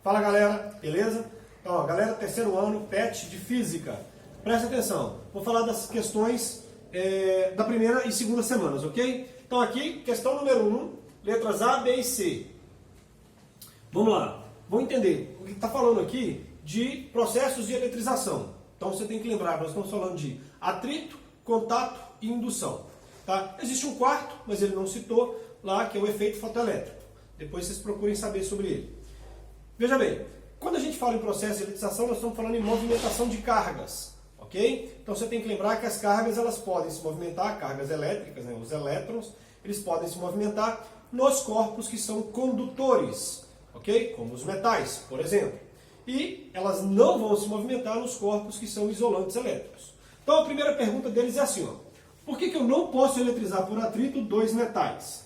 Fala galera, beleza? Então, ó, galera, terceiro ano, PET de Física. Presta atenção, vou falar das questões da primeira e segunda semanas, ok? Então aqui, questão número 1, letras A, B e C. Vamos lá, vamos entender o que está falando aqui de processos de eletrização. Então você tem que lembrar, nós estamos falando de atrito, contato e indução. Tá? Existe um quarto, mas ele não citou lá, que é o efeito fotoelétrico. Depois vocês procurem saber sobre ele. Veja bem, quando a gente fala em processo de eletrização, nós estamos falando em movimentação de cargas. Ok? Então você tem que lembrar que as cargas elas podem se movimentar, cargas elétricas, né? Os elétrons, eles podem se movimentar nos corpos que são condutores, ok? Como os metais, por exemplo. E elas não vão se movimentar nos corpos que são isolantes elétricos. Então a primeira pergunta deles é assim, ó, por que eu não posso eletrizar por atrito dois metais?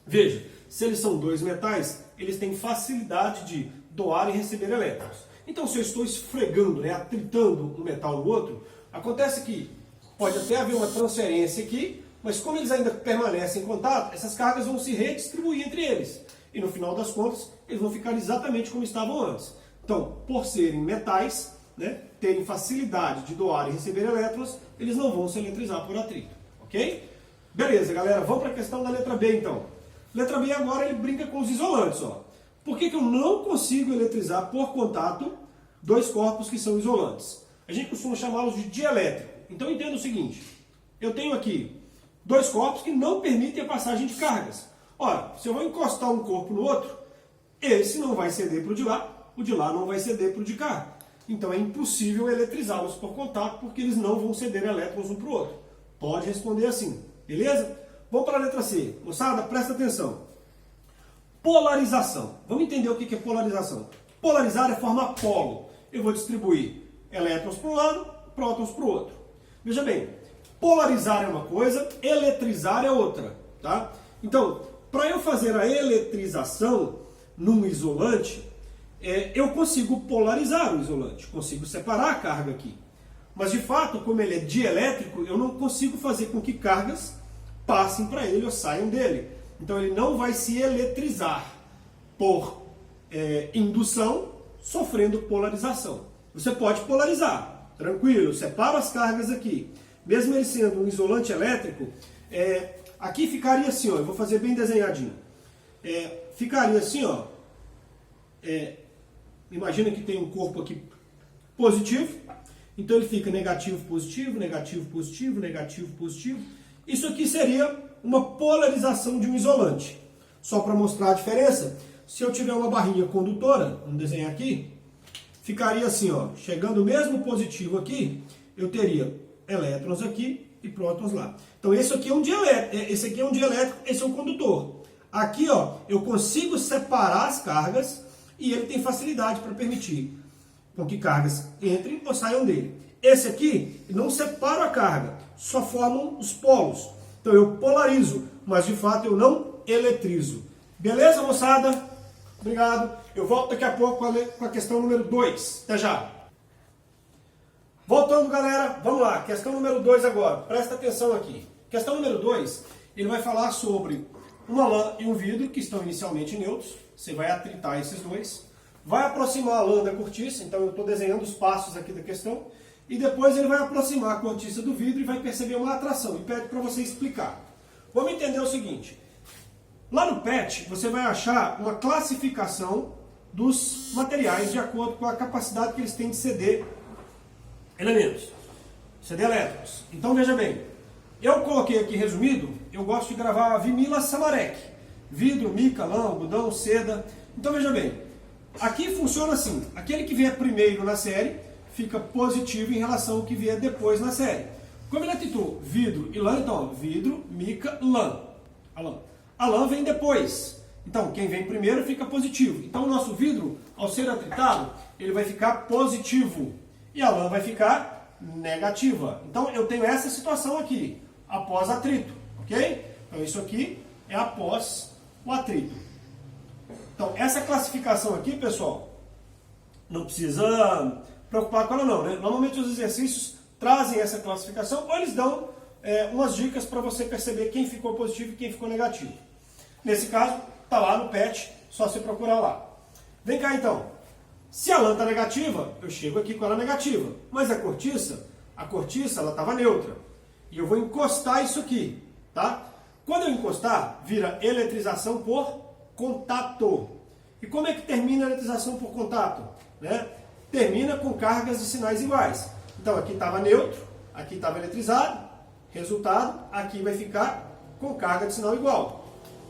Veja, se eles são dois metais, eles têm facilidade de doar e receber elétrons. Então, se eu estou esfregando, né, atritando um metal no outro, acontece que pode até haver uma transferência aqui, mas como eles ainda permanecem em contato, essas cargas vão se redistribuir entre eles. E no final das contas, eles vão ficar exatamente como estavam antes. Então, por serem metais, né, terem facilidade de doar e receber elétrons, eles não vão se eletrizar por atrito. Ok? Beleza, galera, vamos para a questão da letra B, então. Letra B agora ele brinca com os isolantes, ó. Por que eu não consigo eletrizar por contato dois corpos que são isolantes? A gente costuma chamá-los de dielétrico. Então entenda o seguinte, eu tenho aqui dois corpos que não permitem a passagem de cargas. Ora, se eu vou encostar um corpo no outro, esse não vai ceder para o de lá não vai ceder para o de cá. Então é impossível eletrizá-los por contato, porque eles não vão ceder elétrons um para o outro. Pode responder assim, beleza? Vamos para a letra C. Moçada, presta atenção. Polarização. Vamos entender o que é polarização. Polarizar é formar polo. Eu vou distribuir elétrons para um lado, prótons para o outro. Veja bem, polarizar é uma coisa, eletrizar é outra. Tá? Então, para eu fazer a eletrização num isolante, eu consigo polarizar o isolante, consigo separar a carga aqui. Mas de fato, como ele é dielétrico, eu não consigo fazer com que cargas passem para ele ou saiam dele. Então ele não vai se eletrizar por indução, sofrendo polarização. Você pode polarizar, tranquilo, separa as cargas aqui. Mesmo ele sendo um isolante elétrico, aqui ficaria assim, ó, eu vou fazer bem desenhadinho. Ficaria assim, ó. Imagina que tem um corpo aqui positivo, então ele fica negativo, positivo, negativo, positivo, negativo, positivo. Isso aqui seria uma polarização de um isolante. Só para mostrar a diferença, se eu tiver uma barrinha condutora, vamos desenhar aqui, ficaria assim, ó, chegando o mesmo positivo aqui, eu teria elétrons aqui e prótons lá. Então esse aqui é um dielétrico, esse é um condutor. Aqui, ó, eu consigo separar as cargas e ele tem facilidade para permitir com que cargas entrem ou saiam dele. Esse aqui não separa a carga, só formam os polos. Então eu polarizo, mas de fato eu não eletrizo. Beleza, moçada? Obrigado. Eu volto daqui a pouco com a questão número 2. Até já. Voltando, galera, vamos lá. Questão número 2 agora. Presta atenção aqui. Questão número 2, ele vai falar sobre uma lã e um vidro que estão inicialmente neutros. Você vai atritar esses dois. Vai aproximar a lã da cortiça. Então eu estou desenhando os passos aqui da questão. E depois ele vai aproximar a cortiça do vidro e vai perceber uma atração. E pede para você explicar. Vamos entender o seguinte. Lá no PET, você vai achar uma classificação dos materiais de acordo com a capacidade que eles têm de ceder elementos. Ceder elétrons. Então veja bem. Eu coloquei aqui resumido, eu gosto de gravar vinila Samarec. Vidro, mica, lã, algodão, seda. Então veja bem. Aqui funciona assim. Aquele que vier primeiro na série fica positivo em relação ao que vier depois na série. Como ele atritou vidro e lã, então, vidro, mica, lã. A lã vem depois. Então, quem vem primeiro fica positivo. Então, o nosso vidro, ao ser atritado, ele vai ficar positivo. E a lã vai ficar negativa. Então, eu tenho essa situação aqui, após atrito. Ok? Então, isso aqui é após o atrito. Então, essa classificação aqui, pessoal, não precisa preocupar com ela não, né? Normalmente os exercícios trazem essa classificação ou eles dão umas dicas para você perceber quem ficou positivo e quem ficou negativo. Nesse caso, está lá no PET, só você procurar lá. Vem cá então. Se a lã está negativa, eu chego aqui com ela negativa. Mas a cortiça ela estava neutra. E eu vou encostar isso aqui, tá? Quando eu encostar, vira eletrização por contato. E como é que termina a eletrização por contato? Né? Termina com cargas de sinais iguais. Então aqui estava neutro, aqui estava eletrizado, resultado, aqui vai ficar com carga de sinal igual.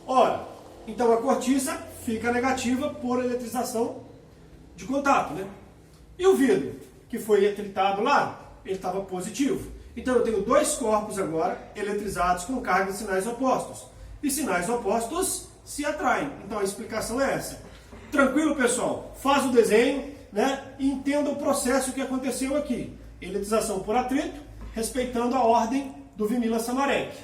Ora, então a cortiça fica negativa por eletrização de contato, né? E o vidro, que foi atritado lá, ele estava positivo. Então eu tenho dois corpos agora eletrizados com carga de sinais opostos. E sinais opostos se atraem. Então a explicação é essa. Tranquilo, pessoal? Faz o desenho, né? E entenda o processo que aconteceu aqui. Eletrização por atrito, respeitando a ordem do Vinila Samarek.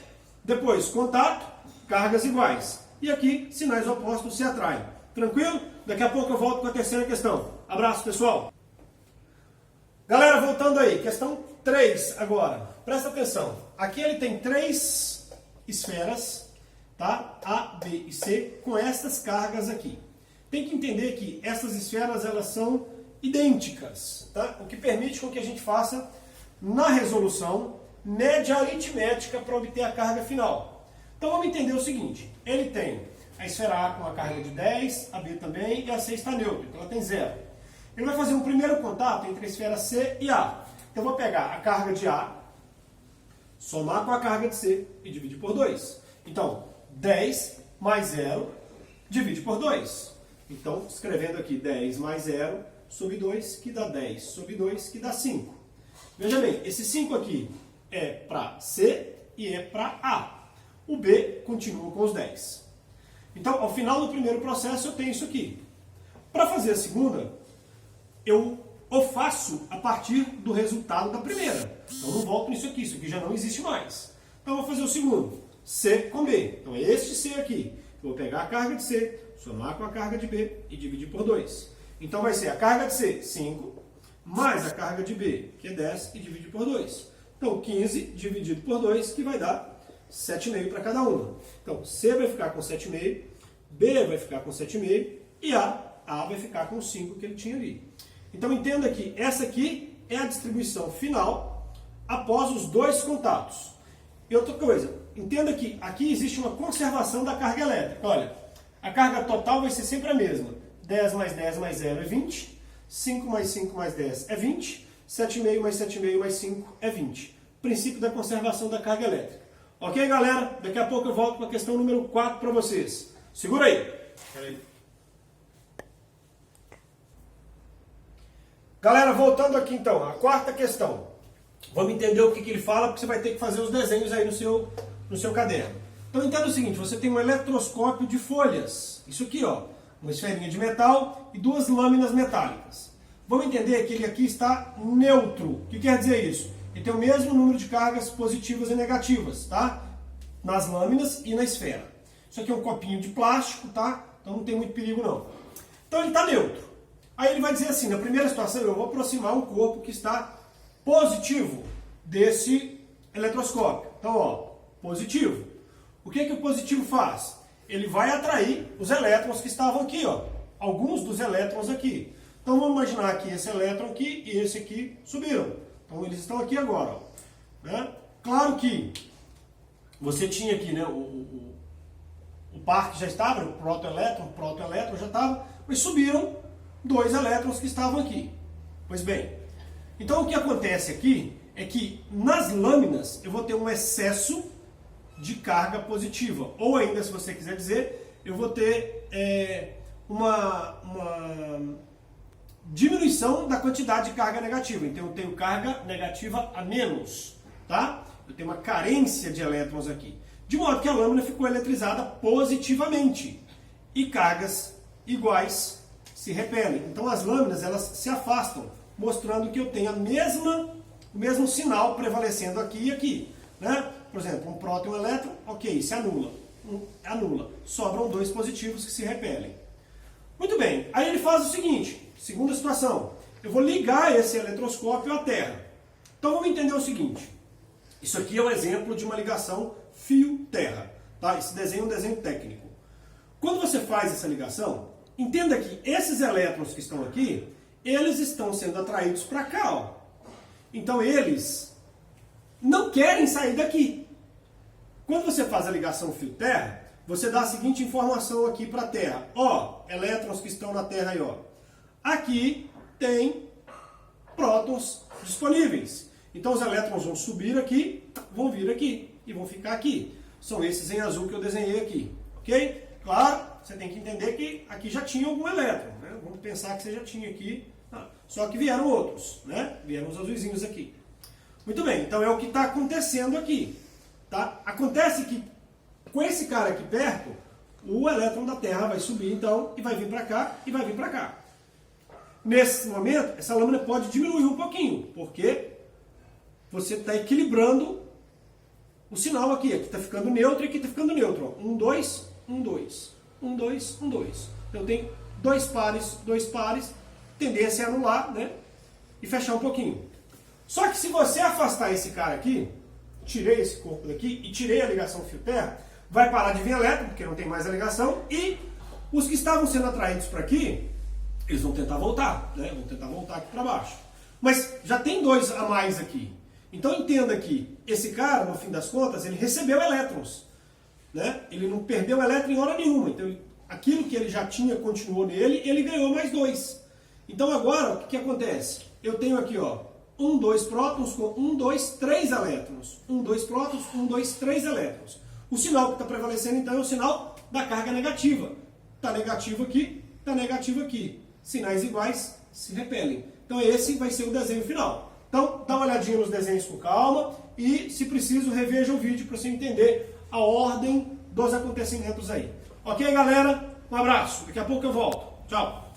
Depois, contato, cargas iguais. E aqui, sinais opostos se atraem. Tranquilo? Daqui a pouco eu volto com a terceira questão. Abraço, pessoal! Galera, voltando aí, questão 3 agora. Presta atenção. Aqui ele tem 3 esferas, tá? A, B e C, com estas cargas aqui. Tem que entender que essas esferas elas são idênticas, tá? O que permite com que a gente faça, na resolução, média aritmética para obter a carga final. Então vamos entender o seguinte. Ele tem a esfera A com a carga de 10, a B também, e a C está neutra, então ela tem 0. Ele vai fazer um primeiro contato entre a esfera C e A. Então eu vou pegar a carga de A, somar com a carga de C e dividir por 2. Então, 10 mais 0, divide por 2. Então, escrevendo aqui 10 mais 0 sobre 2, que dá 10 sobre 2, que dá 5. Veja bem, esse 5 aqui é para C e é para A. O B continua com os 10. Então, ao final do primeiro processo, eu tenho isso aqui. Para fazer a segunda, eu o faço a partir do resultado da primeira. Então, eu não volto nisso aqui, isso aqui já não existe mais. Então, eu vou fazer o segundo, C com B. Então, é este C aqui. Eu vou pegar a carga de C, somar com a carga de B e dividir por 2. Então, vai ser a carga de C, 5, mais a carga de B, que é 10, e dividir por 2. Então, 15 dividido por 2, que vai dar 7,5 para cada uma. Então, C vai ficar com 7,5, B vai ficar com 7,5 e A vai ficar com 5 que ele tinha ali. Então, entenda que essa aqui é a distribuição final após os dois contatos. E outra coisa, entenda que aqui existe uma conservação da carga elétrica. Olha, a carga total vai ser sempre a mesma. 10 mais 10 mais 0 é 20, 5 mais 5 mais 10 é 20, 7,5 mais 7,5 mais 5 é 20. Princípio da conservação da carga elétrica. Ok, galera? Daqui a pouco eu volto com a questão número 4 para vocês. Segura aí. Galera, voltando aqui então, a quarta questão. Vamos entender o que ele fala, porque você vai ter que fazer os desenhos aí no seu caderno. Então entenda o seguinte, você tem um eletroscópio de folhas. Isso aqui, ó, uma esferinha de metal e 2 lâminas metálicas. Vamos entender que ele aqui está neutro. O que quer dizer isso? Ele tem o mesmo número de cargas positivas e negativas, tá? Nas lâminas e na esfera. Isso aqui é um copinho de plástico, tá? Então não tem muito perigo não. Então ele está neutro. Aí ele vai dizer assim, na primeira situação eu vou aproximar um corpo que está positivo desse eletroscópio. Então, ó, positivo. O que o positivo faz? Ele vai atrair os elétrons que estavam aqui, ó. Alguns dos elétrons aqui. Então vamos imaginar que esse elétron aqui e esse aqui subiram. Então eles estão aqui agora, ó. Né? Claro que você tinha aqui, né, o par que já estava, o protoelétron já estava, mas subiram 2 elétrons que estavam aqui. Pois bem, então o que acontece aqui é que nas lâminas eu vou ter um excesso de carga positiva. Ou ainda, se você quiser dizer, eu vou ter uma diminuição da quantidade de carga negativa. Então eu tenho carga negativa a menos, tá? Eu tenho uma carência de elétrons aqui. De modo que a lâmina ficou eletrizada positivamente. E cargas iguais se repelem. Então as lâminas elas se afastam, mostrando que eu tenho o mesmo sinal prevalecendo aqui e aqui. Né? Por exemplo, um próton e um elétron, ok, se anula. Anula. Sobram 2 positivos que se repelem. Muito bem, aí ele faz o seguinte, segunda situação, eu vou ligar esse eletroscópio à Terra. Então vamos entender o seguinte, isso aqui é um exemplo de uma ligação fio-terra. Tá? Esse desenho é um desenho técnico. Quando você faz essa ligação, entenda que esses elétrons que estão aqui, eles estão sendo atraídos para cá, ó. Então eles não querem sair daqui. Quando você faz a ligação fio-terra, você dá a seguinte informação aqui para a Terra. Ó, elétrons que estão na Terra aí, ó. Aqui tem prótons disponíveis. Então os elétrons vão subir aqui, vão vir aqui e vão ficar aqui. São esses em azul que eu desenhei aqui, ok? Claro, você tem que entender que aqui já tinha algum elétron, né? Vamos pensar que você já tinha aqui, só que vieram outros, né? Vieram os azuizinhos aqui. Muito bem, então é o que está acontecendo aqui, tá? Acontece que com esse cara aqui perto, o elétron da Terra vai subir então e vai vir para cá e vai vir para cá. Nesse momento, essa lâmina pode diminuir um pouquinho, porque você está equilibrando o sinal aqui. Aqui está ficando neutro e aqui está ficando neutro. 1, 2, 1, 2. 1, 2, 1, 2. Então tem dois pares, tendência a anular, né? E fechar um pouquinho. Só que se você afastar esse cara aqui, tirei esse corpo daqui e tirei a ligação fio-terra, vai parar de vir elétron, porque não tem mais a ligação, e os que estavam sendo atraídos para aqui, eles vão tentar voltar, né? Vão tentar voltar aqui para baixo. Mas já tem dois a mais aqui. Então entenda que esse cara, no fim das contas, ele recebeu elétrons, né? Ele não perdeu elétron em hora nenhuma. Então aquilo que ele já tinha continuou nele, ele ganhou mais 2. Então agora, o que acontece? Eu tenho aqui, ó, 1, 2 prótons com 1, 2, 3 elétrons. 1, 2 prótons, 1, 2, 3 elétrons. O sinal que está prevalecendo, então, é o sinal da carga negativa. Está negativo aqui, está negativo aqui. Sinais iguais se repelem. Então esse vai ser o desenho final. Então dá uma olhadinha nos desenhos com calma e, se preciso, reveja o vídeo para você entender a ordem dos acontecimentos aí. Ok, galera? Um abraço. Daqui a pouco eu volto. Tchau.